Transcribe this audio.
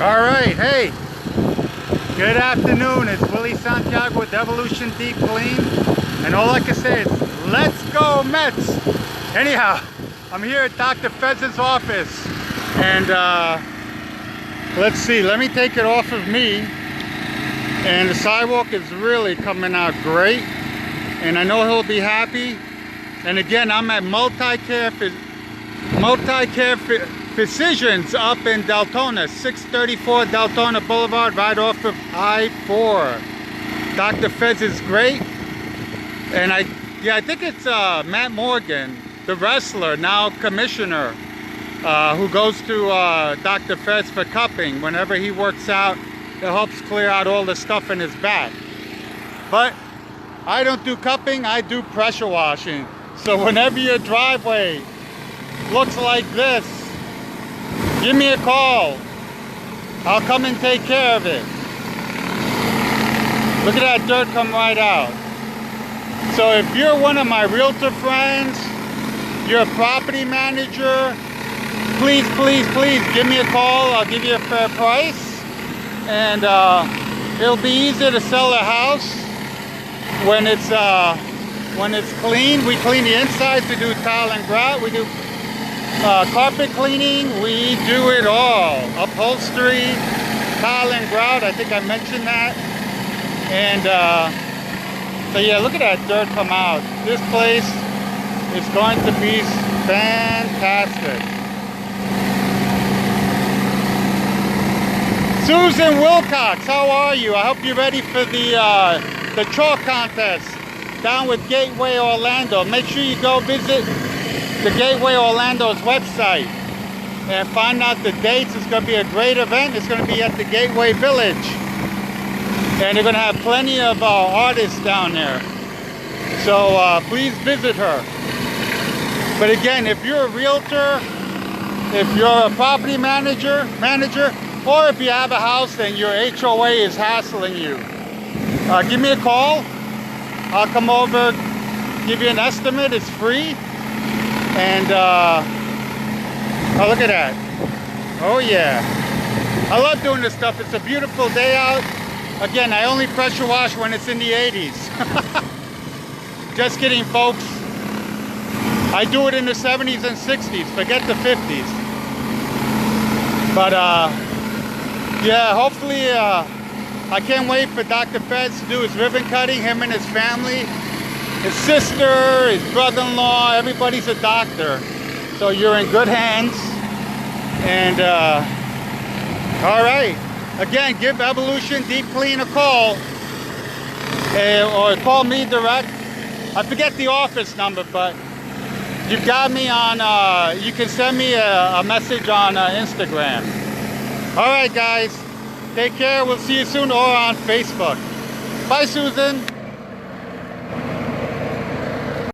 All right, hey, good afternoon. It's Willie Santiago with Evolution Deep Clean, and all I can say is, let's go Mets. Anyhow, I'm here at Dr. Fez's office, and let's see, let me take it off of me, and the sidewalk is really coming out great, and I know he'll be happy. And again, I'm at Multi-Care Physicians up in Deltona, 634 Deltona Boulevard, right off of I-4. Dr. Fez is great. And I think it's Matt Morgan, the wrestler, now commissioner, who goes to Dr. Fez for cupping. Whenever he works out, it helps clear out all the stuff in his back. But I don't do cupping, I do pressure washing. So whenever your driveway looks like this, give me a call. I'll come and take care of it. Look at that dirt come right out. So if you're one of my realtor friends, you're a property manager, please, please, please give me a call. I'll give you a fair price. And it'll be easier to sell a house when it's clean. We clean the insides, we do tile and grout, we do carpet cleaning, we do it all. Upholstery, tile and grout, I think I mentioned that. And so yeah, look at that dirt come out. This place is going to be fantastic. Susan Wilcox, how are you? I hope you're ready for the chalk contest down with Gateway Orlando. Make sure you go visit the Gateway Orlando's website and find out the dates. It's going to be a great event. It's going to be at the Gateway Village, and they're going to have plenty of artists down there. So please visit her. But again, if you're a realtor, if you're a property manager, or if you have a house and your HOA is hassling you, give me a call. I'll come over, give you an estimate. It's free. And oh, look at that. Oh yeah, I love doing this stuff. It's a beautiful day out. Again, I only pressure wash when it's in the 80s. Just kidding, folks. I do it in the 70s and 60s. Forget the 50s. But yeah, hopefully I can't wait for Dr. Fez to do his ribbon cutting, him and his family. His sister, his brother-in-law, everybody's a doctor. So you're in good hands. And, all right. Again, give Evolution Deep Clean a call. Or call me direct. I forget the office number, but you've got me on, you can send me a message on Instagram. All right, guys. Take care. We'll see you soon, or on Facebook. Bye, Susan.